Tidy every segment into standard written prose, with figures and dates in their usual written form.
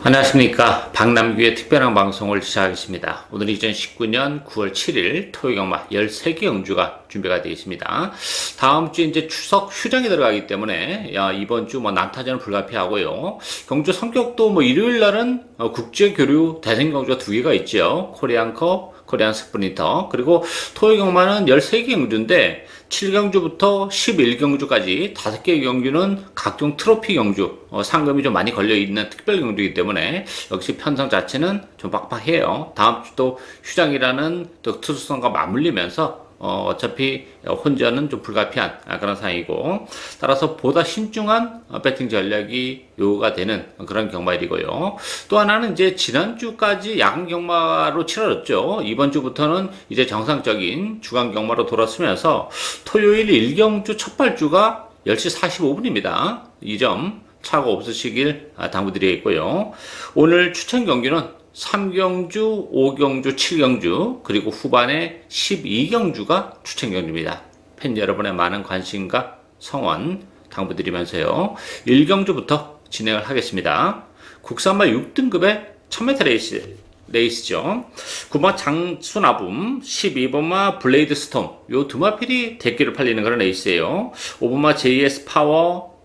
안녕하십니까. 박남규의 특별한 방송을 시작하겠습니다. 오늘 2019년 9월 7일 토요경마 13개 경주가 준비가 되어 있습니다. 다음 주 이제 추석 휴장이 들어가기 때문에 이번 주 난타전은 불가피하고요. 경주 성격도 일요일 날은 국제 교류 대생 경주가 2개가 있죠. 코리안컵, 코리안 스프린터. 그리고 토요경마는 13개 경주인데 7경주부터 11경주까지 5개 경주는 각종 트로피 경주, 상금이 좀 많이 걸려있는 특별 경주이기 때문에 역시 편성 자체는 좀 빡빡해요. 다음 주도 휴장이라는 또 특수성과 맞물리면서 어차피 혼전은 좀 불가피한 그런 상황이고, 따라서 보다 신중한 배팅 전략이 요구가 되는 그런 경마일이고요. 또 하나는 이제 지난주까지 야간 경마로 치러졌죠. 이번 주부터는 이제 정상적인 주간 경마로 돌아서면서 토요일 1경주 첫 발주가 10시 45분입니다. 이 점 착오 없으시길 당부드리겠고요. 오늘 추천 경기는 3경주, 5경주, 7경주, 그리고 후반에 12경주가 추천 경주입니다. 팬 여러분의 많은 관심과 성원 당부드리면서요. 1경주부터 진행을 하겠습니다. 국산마 6등급의 1000m 레이스죠. 9번 장수나붐, 12번마 블레이드 스톰, 요 두 마필이 대기를 팔리는 그런 레이스예요. 5번마 JS 파워,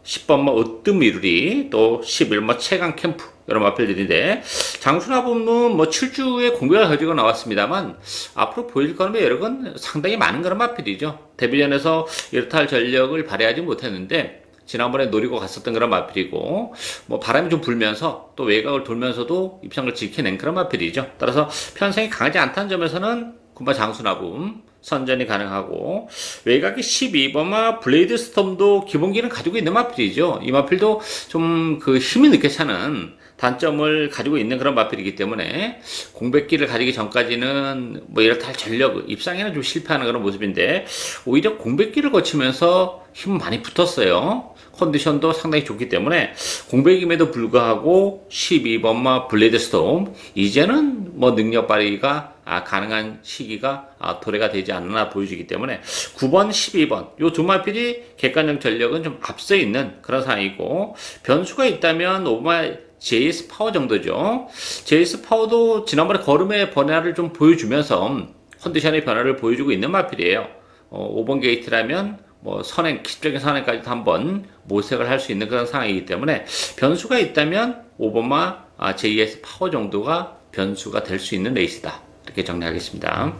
10번마 으뜸미루리, 또 11번마 최강 캠프, 이런 마필들인데, 장수나붐은 7주에 공개가 가지고 나왔습니다만 앞으로 보일 거는 여력은 상당히 많은 그런 마필이죠. 데뷔전에서 이렇다 할 전력을 발휘하지 못했는데 지난번에 노리고 갔었던 그런 마필이고, 바람이 좀 불면서 또 외곽을 돌면서도 입상을 지켜낸 그런 마필이죠. 따라서 편성이 강하지 않다는 점에서는 군마 장수나붐 선전이 가능하고, 외곽이 12번마 블레이드 스톰도 기본기는 가지고 있는 마필이죠. 이 마필도 좀 힘이 늦게 차는 단점을 가지고 있는 그런 마필이기 때문에 공백기를 가지기 전까지는 이렇다 할 전력, 입상에는 좀 실패하는 그런 모습인데, 오히려 공백기를 거치면서 힘 많이 붙었어요. 컨디션도 상당히 좋기 때문에 공백임에도 불구하고 12번마 블레이드 스톰, 이제는 능력 발휘가 가능한 시기가 도래가 되지 않나 보여지기 때문에 9번, 12번 요 두 마필이 객관적 전력은 좀 앞서 있는 그런 상황이고, 변수가 있다면 5번마 JS 파워 정도죠. JS 파워도 지난번에 걸음의 변화를 좀 보여주면서 컨디션의 변화를 보여주고 있는 마필이에요. 5번 게이트라면 선행, 기술적인 선행까지도 한번 모색을 할 수 있는 그런 상황이기 때문에 변수가 있다면 5번마 JS 파워 정도가 변수가 될 수 있는 레이스다. 이렇게 정리하겠습니다.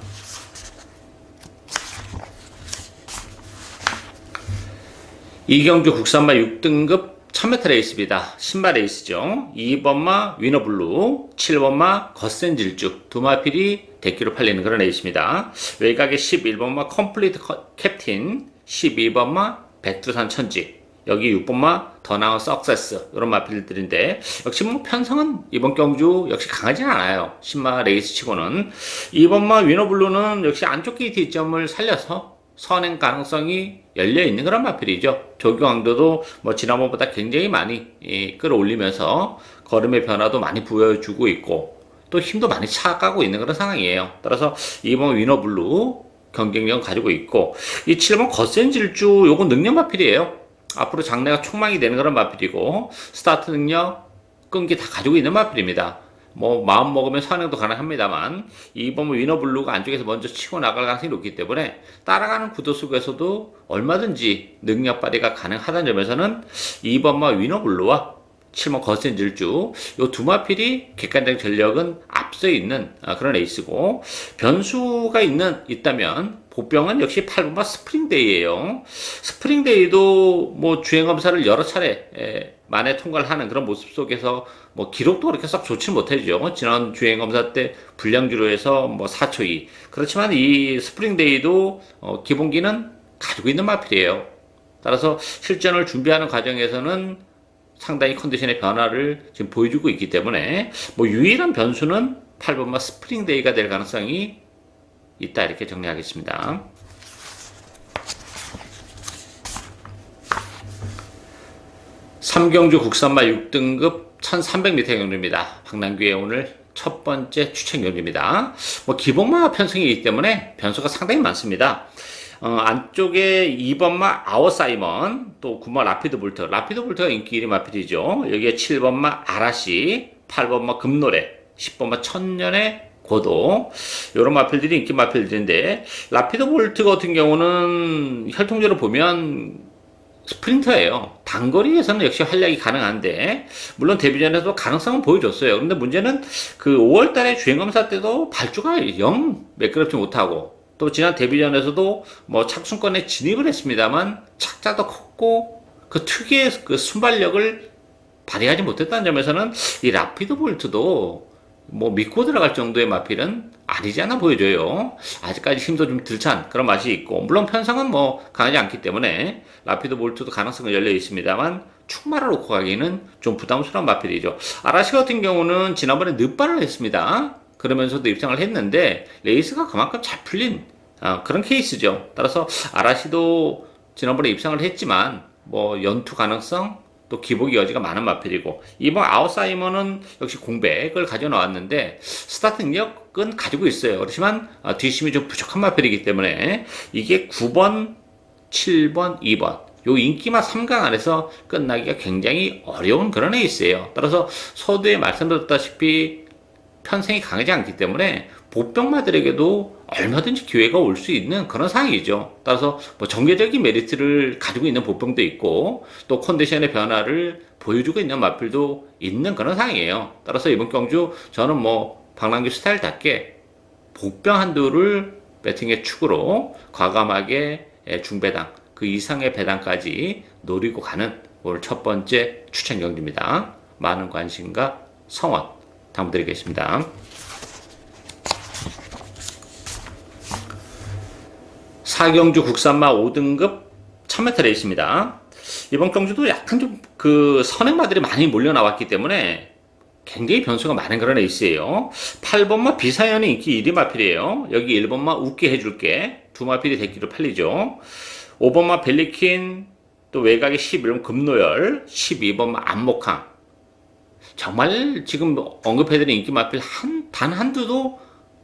이경주 국산마 6등급 1000m 레이스입니다. 신마 레이스죠. 2번마 위너블루, 7번마 거센질주 두 마필이 대기로 팔리는 그런 레이스입니다. 외곽에 11번마 컴플리트 캡틴, 12번마 백두산 천지, 여기 6번마 더 나은 석세스, 이런 마필들인데 역시 편성은 이번 경주 역시 강하지 않아요. 신마 레이스 치고는. 2번마 위너블루는 역시 안쪽 게이트 이점을 살려서 선행 가능성이 열려있는 그런 마필이죠. 조경항도도 지난번보다 굉장히 많이 끌어올리면서 걸음의 변화도 많이 보여주고 있고, 또 힘도 많이 차가고 있는 그런 상황이에요. 따라서 2번 위너블루 경쟁력 가지고 있고, 이 7번 거센질주 요건 능력 마필이에요. 앞으로 장래가 촉망이 되는 그런 마필이고, 스타트 능력, 끈기 다 가지고 있는 마필입니다. 마음 먹으면 선행도 가능합니다만 2번 위너블루가 안쪽에서 먼저 치고 나갈 가능성이 높기 때문에 따라가는 구도 속에서도 얼마든지 능력 발휘가 가능하다는 점에서는 2번마 위너블루와 7번 거센질주 요 두 마필이 객관적 전력은 앞서 있는 그런 레이스고, 변수가 있다면 보병은 역시 8번마 스프링데이예요. 스프링데이도 주행검사를 여러 차례 만에 통과를 하는 그런 모습 속에서 기록도 그렇게 썩 좋지 못했죠. 지난 주행검사 때 불량주로 해서 4초 2. 그렇지만 이 스프링데이도 기본기는 가지고 있는 마필이에요. 따라서 실전을 준비하는 과정에서는 상당히 컨디션의 변화를 지금 보여주고 있기 때문에 유일한 변수는 8번마 스프링데이가 될 가능성이 있다. 이렇게 정리하겠습니다. 삼경주 국산마 6등급 1300m 경주입니다. 박남규의 오늘 첫 번째 추천 경주입니다. 기본마 편성이기 때문에 변수가 상당히 많습니다. 안쪽에 2번마 아워사이먼, 또 9번 라피드 볼트가 인기 1위 마필이죠. 여기에 7번마 아라시, 8번마 금노래, 10번마 천년의 고도, 요런 마필들이 인기 마필들인데, 라피드 볼트 같은 경우는 혈통적으로 보면 스프린터예요. 단거리에서는 역시 활약이 가능한데, 물론 데뷔전에도 가능성은 보여줬어요. 그런데 문제는 그 5월달에 주행검사 때도 발주가 영 매끄럽지 못하고, 또 지난 데뷔전에서도 뭐 착순권에 진입을 했습니다만 착자도 컸고 그 특유의 그 순발력을 발휘하지 못했다는 점에서는 이 라피드 볼트도 뭐 믿고 들어갈 정도의 마필은 아니지 않아 보여져요. 아직까지 힘도 좀 덜 찬 그런 맛이 있고, 물론 편성은 뭐 강하지 않기 때문에 라피드 볼트도 가능성은 열려 있습니다만 축마를 놓고 가기는 좀 부담스러운 마필이죠. 아라시 같은 경우는 지난번에 늦발을 했습니다. 그러면서도 입상을 했는데 레이스가 그만큼 잘 풀린 그런 케이스죠. 따라서 아라시도 지난번에 입상을 했지만 뭐 연투 가능성 또 기복의 여지가 많은 마필이고, 이번 아웃사이머는 역시 공백을 가져 나왔는데 스타트 능력은 가지고 있어요. 그렇지만 뒷심이 좀 부족한 마필이기 때문에 이게 9번, 7번, 2번 요 인기마 3강 안에서 끝나기가 굉장히 어려운 그런 에이스예요. 따라서 서두에 말씀드렸다시피 편성이 강하지 않기 때문에 보병마들에게도 얼마든지 기회가 올 수 있는 그런 상황이죠. 따라서 뭐 전개적인 메리트를 가지고 있는 보병도 있고 또 컨디션의 변화를 보여주고 있는 마필도 있는 그런 상황이에요. 따라서 이번 경주 저는 뭐 박남규 스타일답게 보병 한두를 배팅의 축으로 과감하게 중배당 그 이상의 배당까지 노리고 가는 오늘 첫 번째 추천 경주입니다. 많은 관심과 성원 당부드리겠습니다. 4경주 국산마 5등급 1000m 레이스입니다. 이번 경주도 약간 좀 그 선행마들이 많이 몰려 나왔기 때문에 굉장히 변수가 많은 그런 레이스예요. 8번마 비사연이 인기 1위 마필이에요. 여기 1번마 웃게 해줄게 두 마필이 대기로 팔리죠. 5번마 벨리킨, 또 외곽에 11번 금노열, 12번마 안목항. 정말 지금 언급해드린 인기 마필 단 한두도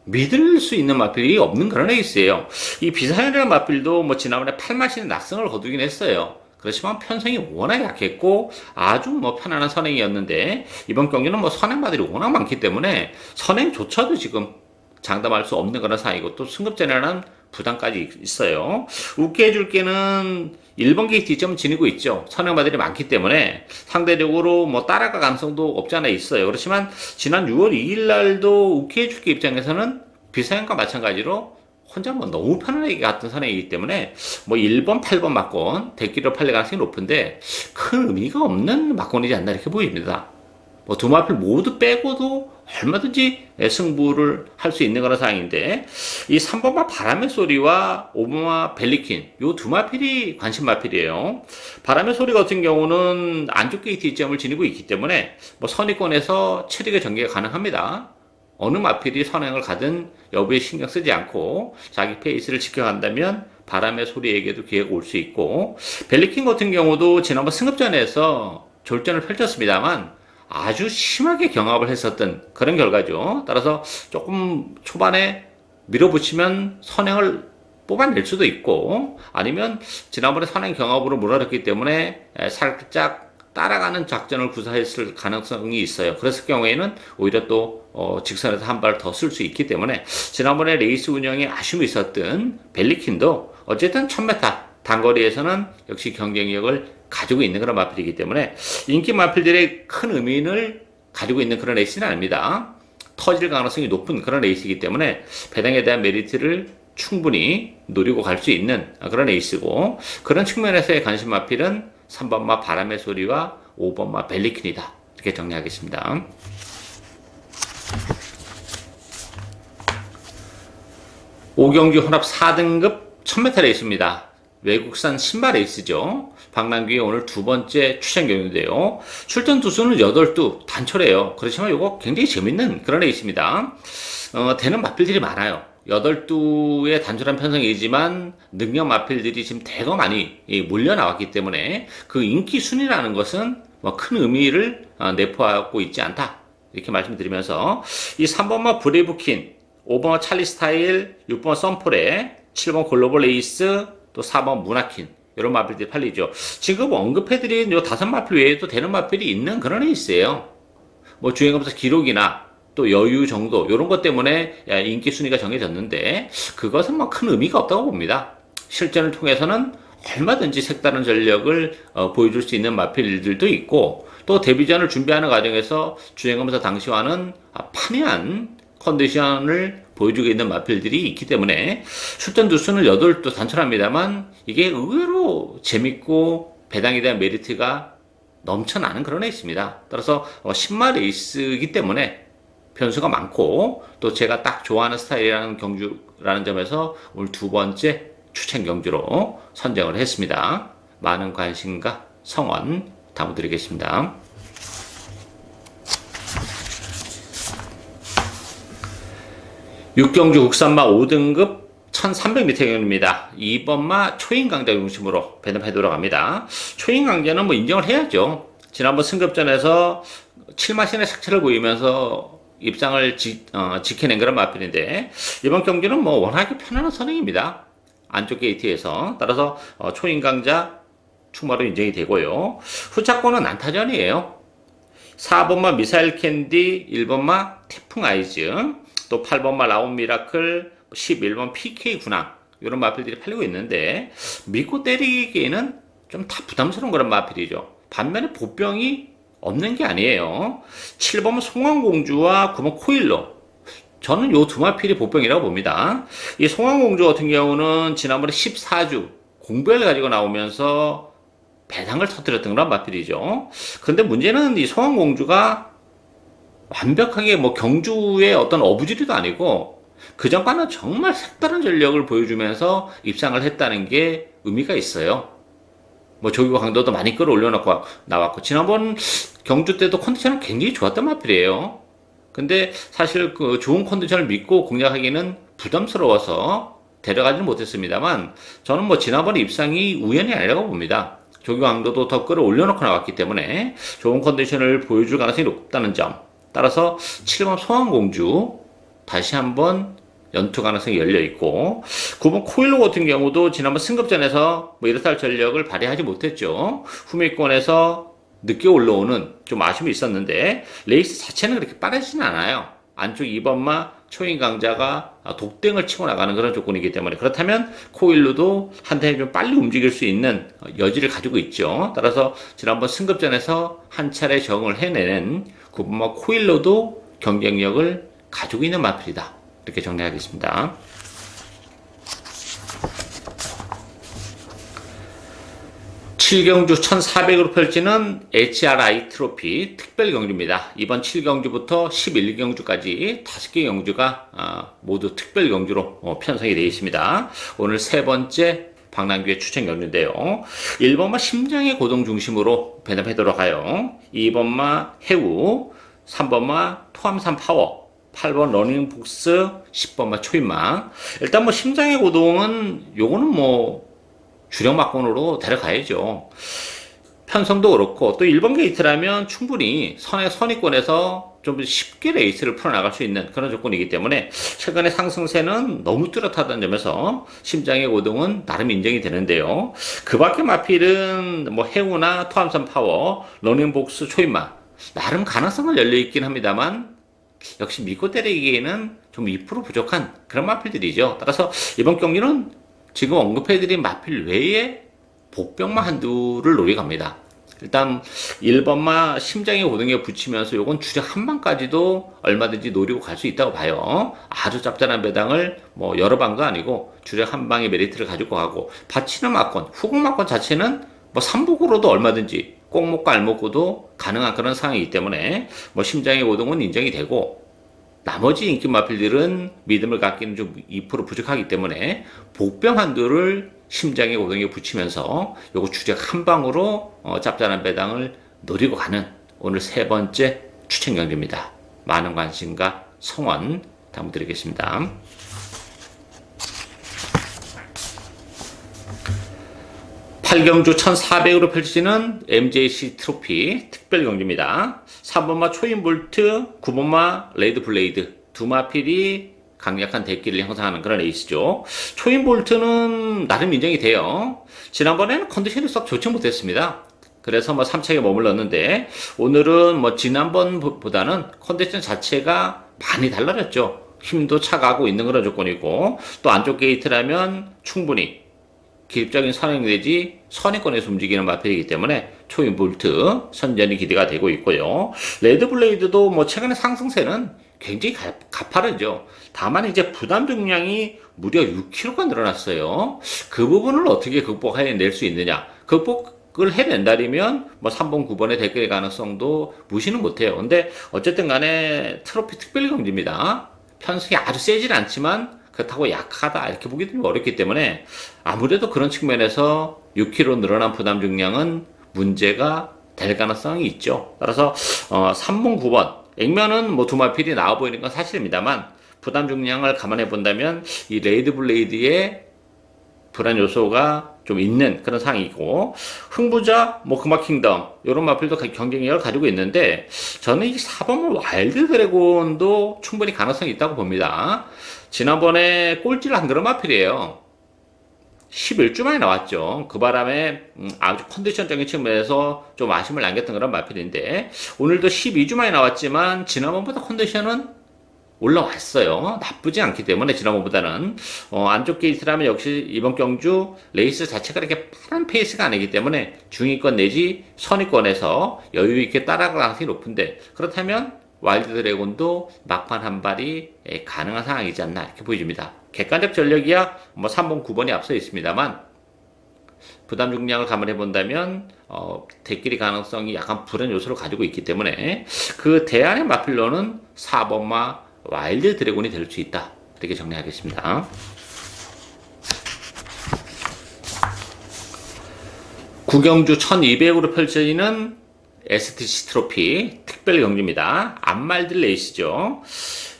믿을 수 있는 마필이 없는 그런 레이스예요. 이 비사연이라는 마필도 뭐 지난번에 8마신의 낙승을 거두긴 했어요. 그렇지만 편성이 워낙 약했고 아주 뭐 편안한 선행이었는데, 이번 경기는 뭐 선행마들이 워낙 많기 때문에 선행조차도 지금 장담할 수 없는 그런 상황이고, 또 승급전에는 부담까지 있어요. 웃게 해줄게는 1번 게이트 2점 지니고 있죠. 선행마들이 많기 때문에 상대적으로 뭐 따라갈 가능성도 없지 않아 있어요. 그렇지만 지난 6월 2일 날도 웃게 해줄게 입장에서는 비사연과 마찬가지로 혼자 뭐 너무 편안하게 갔던 선행이기 때문에 뭐 1번, 8번 막권 대기로 팔릴 가능성이 높은데 큰 의미가 없는 막권이지 않나 이렇게 보입니다. 뭐 두 마필 모두 빼고도 얼마든지 승부를 할 수 있는 그런 상황인데, 이 3번마 바람의 소리와 5번마 벨리킨 요 두 마필이 관심 마필이에요. 바람의 소리 같은 경우는 안쪽 게이트 2점을 지니고 있기 때문에 뭐 선의권에서 체력의 전개가 가능합니다. 어느 마필이 선행을 가든 여부에 신경 쓰지 않고 자기 페이스를 지켜간다면 바람의 소리에게도 기회가 올 수 있고, 벨리킨 같은 경우도 지난번 승급전에서 졸전을 펼쳤습니다만 아주 심하게 경합을 했었던 그런 결과죠. 따라서 조금 초반에 밀어붙이면 선행을 뽑아낼 수도 있고, 아니면 지난번에 선행 경합으로 몰아렸기 때문에 살짝 따라가는 작전을 구사했을 가능성이 있어요. 그랬을 경우에는 오히려 또 직선에서 한 발 더 쓸 수 있기 때문에 지난번에 레이스 운영에 아쉬움이 있었던 벨리킨도 어쨌든 1000m 단거리에서는 역시 경쟁력을 가지고 있는 그런 마필이기 때문에 인기 마필들의 큰 의미를 가지고 있는 그런 레이스는 아닙니다. 터질 가능성이 높은 그런 레이스이기 때문에 배당에 대한 메리트를 충분히 노리고 갈 수 있는 그런 레이스고, 그런 측면에서의 관심 마필은 3번마 바람의 소리와 5번마 벨리킨이다 이렇게 정리하겠습니다. 5경주 혼합 4등급 1000m 레이스입니다. 외국산 신발 레이스죠. 박남규의 오늘 두 번째 추천 경주인데요. 출전 두수는 8두 단촐해요. 그렇지만 이거 굉장히 재밌는 그런 레이스입니다. 되는 마필들이 많아요. 8두의 단촐한 편성이지만 능력 마필들이 지금 대거 많이 몰려 나왔기 때문에 그 인기 순위라는 것은 뭐 큰 의미를 내포하고 있지 않다 이렇게 말씀드리면서, 이 3번마 브레이브킨, 5번마 찰리 스타일, 6번마 썬포레, 7번 글로벌 레이스, 또 4번 문화킨 이런 마필들이 팔리죠. 지금 언급해드린 요 5마필 외에도 되는 마필이 있는 그런 애 있어요. 뭐 주행검사 기록이나 또 여유 정도 이런 것 때문에 인기 순위가 정해졌는데 그것은 뭐 큰 의미가 없다고 봅니다. 실전을 통해서는 얼마든지 색다른 전력을 보여줄 수 있는 마필들도 있고 또 데뷔전을 준비하는 과정에서 주행검사 당시와는 판이한 컨디션을 보여주고 있는 마필들이 있기 때문에 출전 두수는 8도 단촐합니다만 이게 의외로 재밌고 배당에 대한 메리트가 넘쳐나는 그런 애 있습니다. 따라서 10마 레이스이기 때문에 변수가 많고 또 제가 딱 좋아하는 스타일이라는 경주라는 점에서 오늘 2번째 추천 경주로 선정을 했습니다. 많은 관심과 성원 당부드리겠습니다. 6경주 국산마 5등급 1300m 경주입니다. 2번마 초인강자 중심으로 배당하도록 합니다. 초인강자는 뭐 인정을 해야죠. 지난번 승급전에서 7마신의 색채를 보이면서 입상을 지켜낸 그런 마필인데 이번 경기는 뭐 워낙에 편안한 선행입니다. 안쪽 게이트에서 따라서 초인강자 충마로 인정이 되고요. 후차권은 난타전이에요. 4번마 미사일 캔디, 1번마 태풍 아이즈, 또 8번마 라온 미라클, 11번 PK 군항 이런 마필들이 팔리고 있는데 믿고 때리기에는 좀 다 부담스러운 그런 마필이죠. 반면에 보병이 없는 게 아니에요. 7번 송황공주와 9번 코일로 저는 요 2마필이 보병이라고 봅니다. 이 송황공주 같은 경우는 지난번에 14주 공배를 가지고 나오면서 배당을 터뜨렸던 그런 마필이죠. 그런데 문제는 이 송황공주가 완벽하게 뭐 경주의 어떤 어부지리도 아니고 그 전과는 정말 색다른 전력을 보여주면서 입상을 했다는 게 의미가 있어요. 뭐 조기고 강도도 많이 끌어올려놓고 나왔고 지난번 경주 때도 컨디션은 굉장히 좋았던 마필이에요. 근데 사실 그 좋은 컨디션을 믿고 공략하기는 부담스러워서 데려가지는 못했습니다만 저는 뭐 지난번에 입상이 우연이 아니라고 봅니다. 조기고 강도도 더 끌어올려놓고 나왔기 때문에 좋은 컨디션을 보여줄 가능성이 높다는 점. 따라서 7번 소환공주 다시 한번 연투 가능성이 열려 있고 9번 코일로 같은 경우도 지난번 승급전에서 뭐 이렇다 할 전력을 발휘하지 못했죠. 후미권에서 늦게 올라오는 좀 아쉬움이 있었는데 레이스 자체는 그렇게 빠르지는 않아요. 안쪽 2번마 초인 강자가 독땡을 치고 나가는 그런 조건이기 때문에 그렇다면 코일로도 한테 좀 빨리 움직일 수 있는 여지를 가지고 있죠. 따라서 지난번 승급전에서 한 차례 적응을 해내는 9번마 코일로도 경쟁력을 가지고 있는 마필이다. 이렇게 정리하겠습니다. 7경주 1400으로 펼치는 HRI 트로피 특별 경주입니다. 이번 7경주부터 11경주까지 5개 경주가 모두 특별 경주로 편성이 되어 있습니다. 오늘 세 번째 박남규의 추천 경주인데요. 1번마 심장의 고동 중심으로 배납하도록 하여 2번마 해우, 3번마 토암산 파워, 8번 러닝복스, 10번마 초인망. 일단 뭐 심장의 고동은 요거는 뭐 주력 막건으로 데려가야죠. 편성도 그렇고 또 1번 게이트라면 충분히 선위권에서 좀 쉽게 레이스를 풀어나갈 수 있는 그런 조건이기 때문에 최근에 상승세는 너무 뚜렷하다는 점에서 심장의 고동은 나름 인정이 되는데요. 그 밖에 마필은 뭐 해우나 토암산 파워, 러닝복스, 초인망 나름 가능성은 열려있긴 합니다만 역시 믿고 때리기에는 좀 2% 부족한 그런 마필들이죠. 따라서 이번 경기는 지금 언급해드린 마필 외에 복병마 한두를 노려갑니다. 일단 1번마 심장의 고등에 붙이면서 요건 주력 한방까지도 얼마든지 노리고 갈 수 있다고 봐요. 아주 짭짤한 배당을 뭐 여러 방도 아니고 주력 한방의 메리트를 가지고 가고 받치는 막권, 후공 막권 자체는 뭐 3복으로도 얼마든지 꼭 먹고 알 먹고도 가능한 그런 상황이기 때문에 뭐 심장의 고동은 인정이 되고 나머지 인기 마필들은 믿음을 갖기는 좀 2% 부족하기 때문에 복병 한두를 심장의 고동에 붙이면서 요거 주력 한 방으로 짭짤한 배당을 노리고 가는 오늘 세 번째 추천 경주입니다. 많은 관심과 성원 당부드리겠습니다. 8경주 1400으로 펼치는 MJC 트로피 특별 경주입니다. 3번마 초인볼트, 9번마 레이드 블레이드 두 마필이 강력한 대기를 형성하는 그런 에이스죠. 초인 볼트는 나름 인정이 돼요. 지난번에는 컨디션이 썩 좋지 못했습니다. 그래서 뭐 3책에 머물렀는데 오늘은 뭐 지난번보다는 컨디션 자체가 많이 달라졌죠. 힘도 차가고 있는 그런 조건이고 또 안쪽 게이트라면 충분히 기립적인 선행 내지 선행권에서 움직이는 마필이기 때문에 초인 볼트 선전이 기대가 되고 있고요. 레드 블레이드도 뭐 최근에 상승세는 굉장히 가파르죠. 다만 이제 부담 중량이 무려 6kg가 늘어났어요. 그 부분을 어떻게 극복해낼 수 있느냐? 극복을 해낸다면 뭐 3번, 9번의 대결의 가능성도 무시는 못해요. 근데 어쨌든 간에 트로피 특별 경기입니다. 편성이 아주 세진 않지만 그렇다고 약하다 이렇게 보기 좀 어렵기 때문에 아무래도 그런 측면에서 6kg 늘어난 부담 중량은 문제가 될 가능성이 있죠. 따라서 3번, 9번 액면은 뭐 두 마필이 나와 보이는 건 사실입니다만 부담 중량을 감안해 본다면 이 레이드 블레이드의 불안 요소가 좀 있는 그런 상황이고 흥부자, 뭐 금화킹덤 이런 마필도 경쟁력을 가지고 있는데 저는 이 4번 와일드 드래곤도 충분히 가능성이 있다고 봅니다. 지난번에 꼴찌를 한 그런 마필이에요. 11주 만에 나왔죠. 그 바람에 아주 컨디션적인 측면에서 좀 아쉬움을 남겼던 그런 마필인데 오늘도 12주 만에 나왔지만 지난번보다 컨디션은 올라왔어요. 나쁘지 않기 때문에 지난번보다는 안쪽 게이트라면 역시 이번 경주 레이스 자체가 이렇게 빠른 페이스가 아니기 때문에 중위권 내지 선위권에서 여유 있게 따라갈 가능성이 높은데 그렇다면 와일드 드래곤도 막판 한 발이 가능한 상황이지 않나 이렇게 보여집니다. 객관적 전력이야 뭐 3번, 9번이 앞서 있습니다만 부담 중량을 감안해 본다면 대끼리 가능성이 약간 불안 요소를 가지고 있기 때문에 그 대안의 마필로는 4번마 와일드 드래곤이 될 수 있다. 이렇게 정리하겠습니다. 구경주 1200으로 펼쳐지는 STC 트로피 특별 경주입니다. 암말드 레이스죠.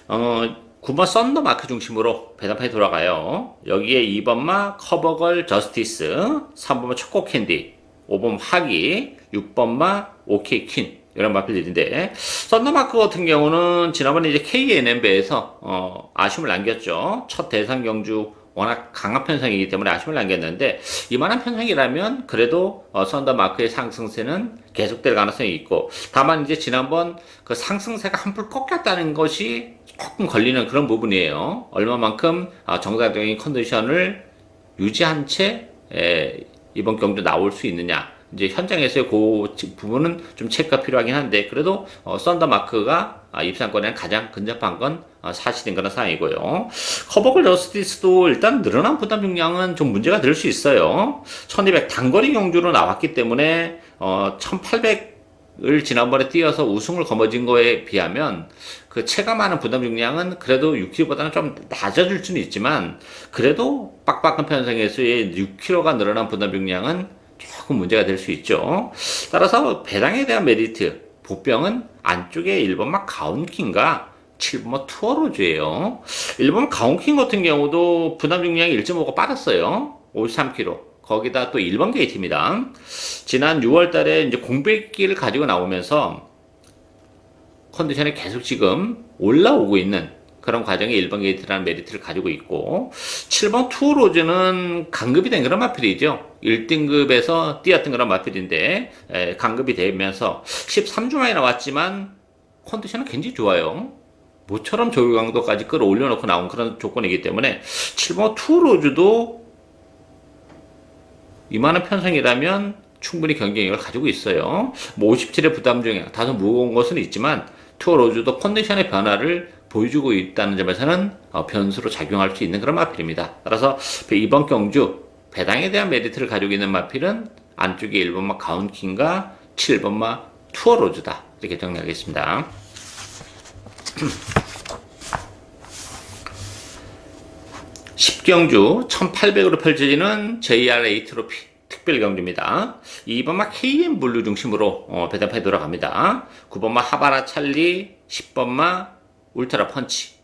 9번 썬더 마크 중심으로 배당판이 돌아가요. 여기에 2번마 커버걸 저스티스, 3번마 초코 캔디, 5번 하기, 6번마 오케이 퀸 이런 마필들인데 썬더마크 같은 경우는 지난번에 이제 KNM배에서 아쉬움을 남겼죠. 첫 대상 경주 워낙 강한 편성이기 때문에 아쉬움을 남겼는데 이만한 편성이라면 그래도 썬더마크의 상승세는 계속될 가능성이 있고 다만 이제 지난번 그 상승세가 한풀 꺾였다는 것이 조금 걸리는 그런 부분이에요. 얼마만큼 정상적인 컨디션을 유지한 채 이번 경주 나올 수 있느냐. 이제 현장에서의 그 부분은 좀 체크가 필요하긴 한데 그래도 썬더마크가 입상권에는 가장 근접한 건 사실인 그런 상황이고요. 커버걸 저스티스도 일단 늘어난 부담 중량은 좀 문제가 될 수 있어요. 1200 단거리 경주로 나왔기 때문에 1800을 지난번에 뛰어서 우승을 거머쥔 거에 비하면 그 체감하는 부담 중량은 그래도 6kg보다는 좀 낮아질 수는 있지만 그래도 빡빡한 편성에서의 6kg가 늘어난 부담 중량은 조금 문제가 될 수 있죠. 따라서 배당에 대한 메리트, 보병은 안쪽에 1번마 가운킹과 7번마 투어로즈예요. 1번 가운킹 같은 경우도 부담 중량이 1.5가 빠졌어요. 53kg. 거기다 또 1번 게이트입니다. 지난 6월 달에 이제 공백기를 가지고 나오면서 컨디션이 계속 지금 올라오고 있는 그런 과정에 1번 게이트라는 메리트를 가지고 있고 7번 투어로즈는 강급이 된 그런 마필이죠. 1등급에서 뛰었던 그런 마필인데 강급이 되면서 13주 만에 나왔지만 컨디션은 굉장히 좋아요. 모처럼 조류 강도까지 끌어올려놓고 나온 그런 조건이기 때문에 7번 투어로즈도 이만한 편성이라면 충분히 경쟁력을 가지고 있어요. 뭐 57의 부담 중에 다소 무거운 것은 있지만 투어로즈도 컨디션의 변화를 보여주고 있다는 점에서는 변수로 작용할 수 있는 그런 마필입니다. 따라서 이번 경주 배당에 대한 메리트를 가지고 있는 마필은 안쪽에 1번마 가운킹과 7번마 투어로즈다. 이렇게 정리하겠습니다. 10경주 1800으로 펼쳐지는 JRA 트로피 특별 경주입니다. 2번마 KM 블루 중심으로 배당판이 돌아갑니다. 9번마 하바나 찰리, 10번마 울트라 펀치,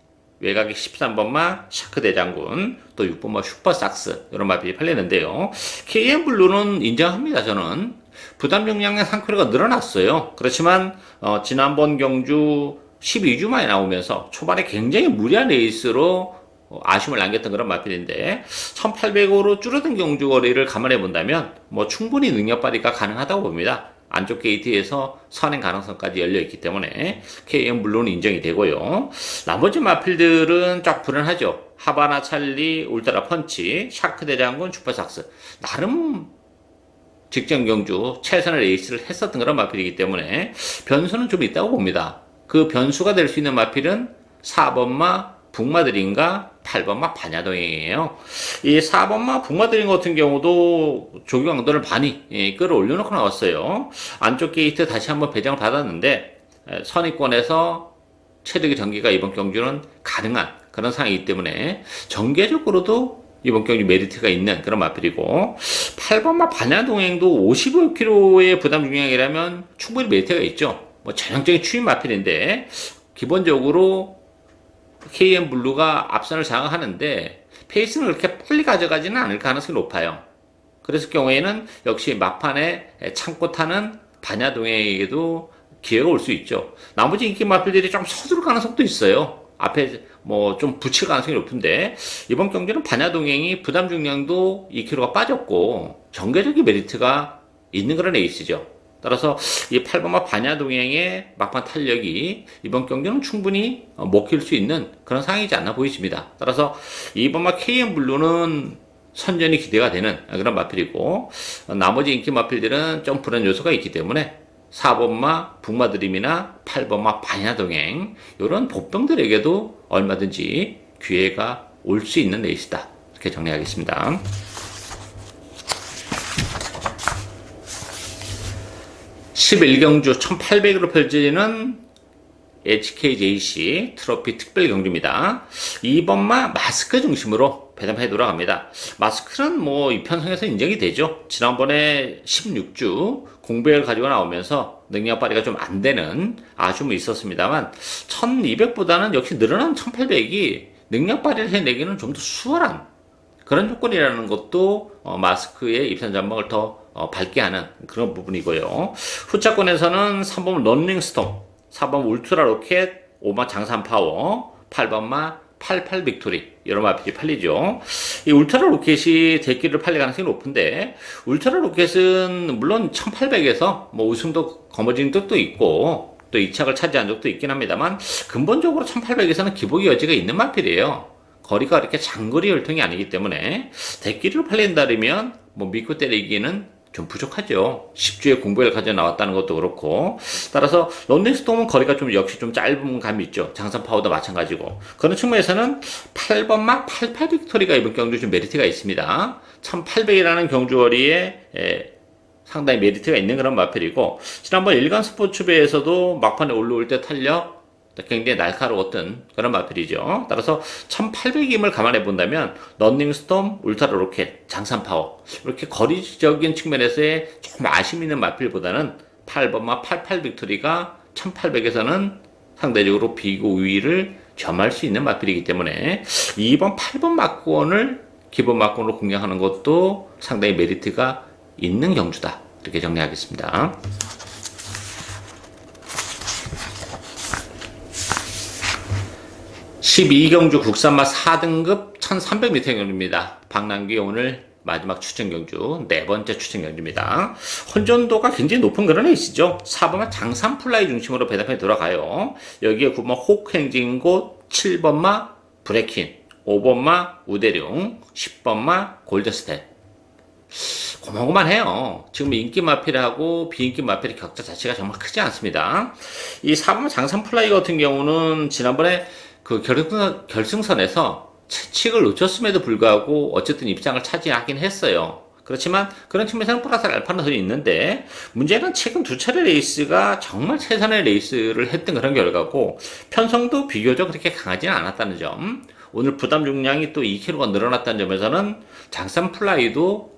외곽에 13번마 샤크 대장군, 또 6번마 슈퍼삭스 이런 마필이 팔리는데요. KM 블루는 인정합니다. 저는 부담 용량의 3kg가 늘어났어요. 그렇지만 지난번 경주 12주 만에 나오면서 초반에 굉장히 무리한 레이스로 아쉬움을 남겼던 그런 마필인데 1800으로 줄어든 경주 거리를 감안해 본다면 뭐 충분히 능력 발휘가 가능하다고 봅니다. 안쪽 게이트에서 선행 가능성까지 열려 있기 때문에 KM 물론 인정이 되고요. 나머지 마필들은 쫙 불안하죠. 하바나 찰리, 울트라 펀치, 샤크 대장군, 슈퍼삭스 나름 직전 경주 최선의 레이스를 했었던 그런 마필이기 때문에 변수는 좀 있다고 봅니다. 그 변수가 될 수 있는 마필은 4번마 북마드림과 8번마 반야동행이에요. 이 4번마 북마드림 같은 경우도 조기 강도를 많이 끌어올려놓고 나왔어요. 안쪽 게이트 다시 한번 배정을 받았는데 선입권에서 체득의 전개가 이번 경주는 가능한 그런 상황이기 때문에 전개적으로도 이번 경주 메리트가 있는 그런 마필이고 8번마 반야동행도 55km의 부담 중량이라면 충분히 메리트가 있죠. 뭐 전형적인 추임 마필인데 기본적으로 KM 블루가 앞선을 장악하는데 페이스는 그렇게 빨리 가져가지는 않을 가능성이 높아요. 그랬을 경우에는 역시 막판에 참고 타는 반야동행에게도 기회가 올 수 있죠. 나머지 인기 마필들이 좀 서두를 가능성도 있어요. 앞에 뭐 좀 붙일 가능성이 높은데 이번 경기는 반야동행이 부담 중량도 2kg가 빠졌고 전개적인 메리트가 있는 그런 레이스죠. 따라서 이 8번마 반야동행의 막판 탄력이 이번 경기는 충분히 먹힐 수 있는 그런 상황이지 않나 보이십니다. 따라서 2번마 KM 블루는 선전이 기대가 되는 그런 마필이고 나머지 인기 마필들은 좀 불안 요소가 있기 때문에 4번마 북마드림이나 8번마 반야동행 이런 복병들에게도 얼마든지 기회가 올 수 있는 레이스다. 이렇게 정리하겠습니다. 11경주 1800으로 펼쳐지는 HKJC 트로피 특별 경주입니다. 2번마 마스크 중심으로 배담해 돌아갑니다. 마스크는 뭐 이 편성에서 인정이 되죠. 지난번에 16주 공백을 가지고 나오면서 능력 발휘가 좀 안 되는 아쉬움이 있었습니다만 1200보다는 역시 늘어난 1800이 능력 발휘를 해내기는 좀 더 수월한 그런 조건이라는 것도 마스크의 입선 전망을 더 밝게 하는 그런 부분이고요. 후차권에서는 3번 런닝스톰, 4번 울트라 로켓, 5번 장산 파워, 8번마 88 빅토리 이런 마필이 팔리죠. 이 울트라 로켓이 대기를 팔릴 가능성이 높은데 울트라 로켓은 물론 1800에서 뭐 우승도 거머쥔 적도 있고 또 2착을 차지한 적도 있긴 합니다만 근본적으로 1800에서는 기복의 여지가 있는 마필이에요. 거리가 그렇게 장거리 혈통이 아니기 때문에 대기를 팔린다면 뭐 믿고 때리기는 좀 부족하죠. 10주에 공백을 가져 나왔다는 것도 그렇고 따라서 런닝스톰은 거리가 좀 역시 좀 짧은 감이 있죠. 장산 파워도 마찬가지고 그런 측면에서는 8번마 88 빅토리가 이번 경주 좀 메리트가 있습니다. 1800이라는 경주 거리에 상당히 메리트가 있는 그런 마필이고 지난번 일간 스포츠배에서도 막판에 올라올 때 탄력 굉장히 날카로웠던 그런 마필이죠. 따라서 1800임을 감안해 본다면 런닝스톰, 울트라 로켓, 장산 파워 이렇게 거리적인 측면에서의 좀 아쉬움 있는 마필보다는 8번마 88 빅토리가 1800에서는 상대적으로 비교 우위를 점할 수 있는 마필이기 때문에 2번, 8번 마크원을 기본 마크원으로 공략하는 것도 상당히 메리트가 있는 경주다. 이렇게 정리하겠습니다. 12경주 국산마 4등급 1300m 경주입니다. 박남기 오늘 마지막 추천 경주, 네 번째 추천 경주입니다. 혼전도가 굉장히 높은 그런 레이스죠. 4번마 장산 플라이 중심으로 배당해 돌아가요. 여기에 9번 호크행진곳, 7번마 브레킨, 5번마 우대룡, 10번마 골드스텝. 고만고만해요. 지금 인기 마필하고 비인기 마필의 격차 자체가 정말 크지 않습니다. 이 4번마 장산 플라이 같은 경우는 지난번에 그 결승선에서 채찍을 놓쳤음에도 불구하고 어쨌든 입장을 차지하긴 했어요. 그렇지만 그런 측면에서는 플러스 알파는 더 있는데 문제는 최근 두 차례 레이스가 정말 최선의 레이스를 했던 그런 결과고 편성도 비교적 그렇게 강하지는 않았다는 점, 오늘 부담 중량이 또 2kg가 늘어났다는 점에서는 장산 플라이도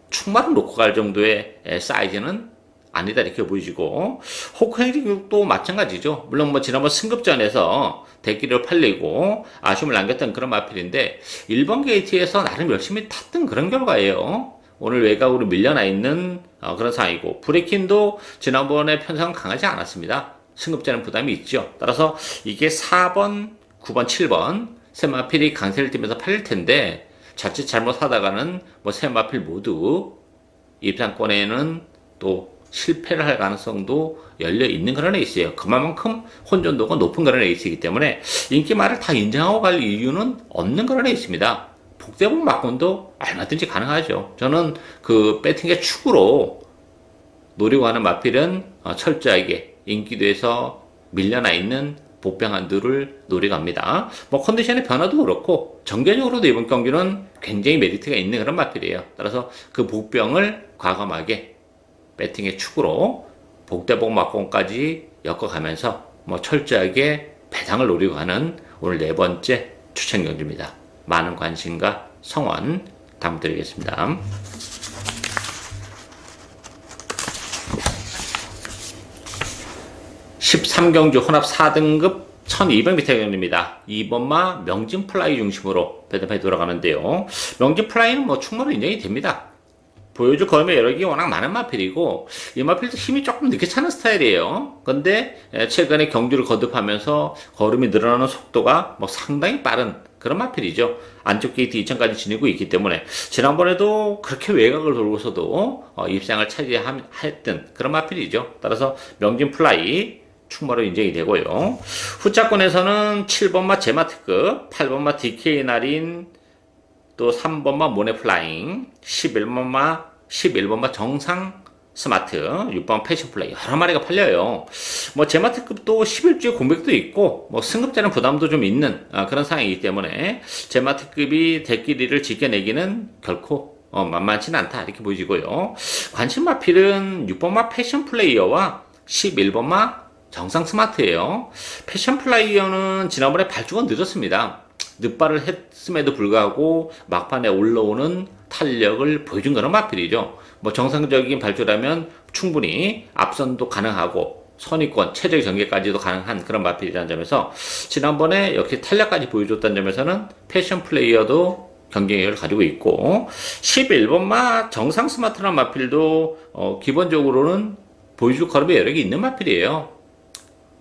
충만을 놓고 갈 정도의 사이즈는 아니다 이렇게 보이시고 호크행진국도 마찬가지죠. 물론 뭐 지난번 승급전에서 대기를 팔리고 아쉬움을 남겼던 그런 마필인데 1번 게이트에서 나름 열심히 탔던 그런 결과예요. 오늘 외곽으로 밀려나 있는 그런 상황이고 브레이킹도 지난번에 편성은 강하지 않았습니다. 승급자는 부담이 있죠. 따라서 이게 4번, 9번, 7번 세 마필이 강세를 띠면서 팔릴 텐데 자칫 잘못하다가는 뭐 세 마필 모두 입상권에는 또 실패를 할 가능성도 열려 있는 그런 레이스예요. 그만큼 혼전도가 높은 그런 레이스이기 때문에 인기말을 다 인정하고 갈 이유는 없는 그런 레이스입니다. 복대복 막론도 얼마든지 가능하죠. 저는 그 배팅의 축으로 노리고 하는 마필은 철저하게 인기도에서 밀려나 있는 복병한두를 노려갑니다. 뭐 컨디션의 변화도 그렇고 정계적으로도 이번 경기는 굉장히 메리트가 있는 그런 마필이에요. 따라서 그 복병을 과감하게 배팅의 축으로 복대복 막공까지 엮어가면서 뭐 철저하게 배당을 노리고 하는 오늘 네 번째 추천 경주입니다. 많은 관심과 성원 당부드리겠습니다. 13경주 혼합 4등급 1200m 경주입니다. 2번마 명진 플라이 중심으로 배당이 돌아가는데요. 명진 플라이는 뭐 충분히 인정이 됩니다. 보여줄 걸음의 여력이 워낙 많은 마필이고 이 마필도 힘이 조금 늦게 차는 스타일이에요. 근데 최근에 경주를 거듭하면서 걸음이 늘어나는 속도가 뭐 상당히 빠른 그런 마필이죠. 안쪽 게이트 2000까지 지니고 있기 때문에 지난번에도 그렇게 외곽을 돌고서도 입상을 차지했던 그런 마필이죠. 따라서 명진 플라이 충분히 인정이 되고요. 후차권에서는 7번마 제마트급, 8번마 DK 나린, 또 3번마 모네플라잉, 11번마 정상 스마트, 6번 패션플레이 여러 마리가 팔려요. 뭐 제마트급도 11주에 공백도 있고 뭐 승급자는 부담도 좀 있는 그런 상황이기 때문에 제마트급이 대끼리를 지켜내기는 결코 만만치는 않다 이렇게 보여지고요. 관심 마필은 6번마 패션플레이어와 11번마 정상 스마트예요. 패션플라이어는 지난번에 발주가 늦었습니다. 늦발을 했음에도 불구하고 막판에 올라오는 탄력을 보여준 그런 마필이죠. 뭐 정상적인 발주라면 충분히 앞선도 가능하고 선의권, 최적 전개까지도 가능한 그런 마필이라는 점에서 지난번에 역시 탄력까지 보여줬다는 점에서는 패션 플레이어도 경쟁력을 가지고 있고 11번마 정상 스마트라는 마필도 기본적으로는 보여줄 걸음의 여력이 있는 마필이에요.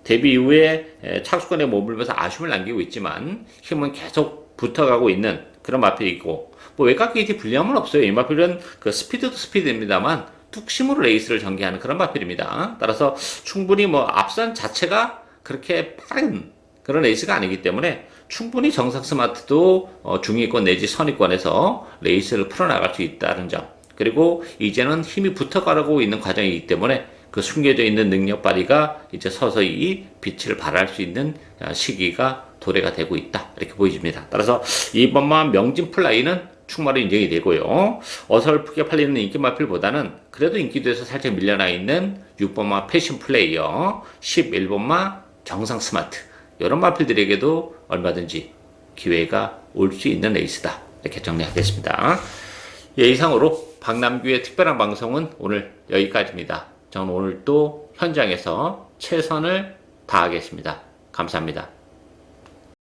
데뷔 이후에 착수권에 머물면서 아쉬움을 남기고 있지만 힘은 계속 붙어가고 있는 그런 마필이고 뭐 외곽 게이트 불리함은 없어요. 이 마필은 그 스피드도 스피드입니다만 뚝심으로 레이스를 전개하는 그런 마필입니다. 따라서 충분히 뭐 앞선 자체가 그렇게 빠른 그런 레이스가 아니기 때문에 충분히 정상 스마트도 중위권 내지 선위권에서 레이스를 풀어나갈 수 있다는 점, 그리고 이제는 힘이 붙어가고 있는 과정이기 때문에 그 숨겨져 있는 능력 발휘가 이제 서서히 빛을 발할 수 있는 시기가 도래가 되고 있다 이렇게 보여집니다. 따라서 이번만 명진 플라이는 충분히 인정이 되고요. 어설프게 팔리는 인기 마필보다는 그래도 인기도에서 살짝 밀려나 있는 6번마 패션 플레이어, 11번마 정상 스마트 이런 마필들에게도 얼마든지 기회가 올 수 있는 레이스다 이렇게 정리하겠습니다. 예, 이상으로 박남규의 특별한 방송은 오늘 여기까지입니다. 저는 오늘 또 현장에서 최선을 다하겠습니다. 감사합니다.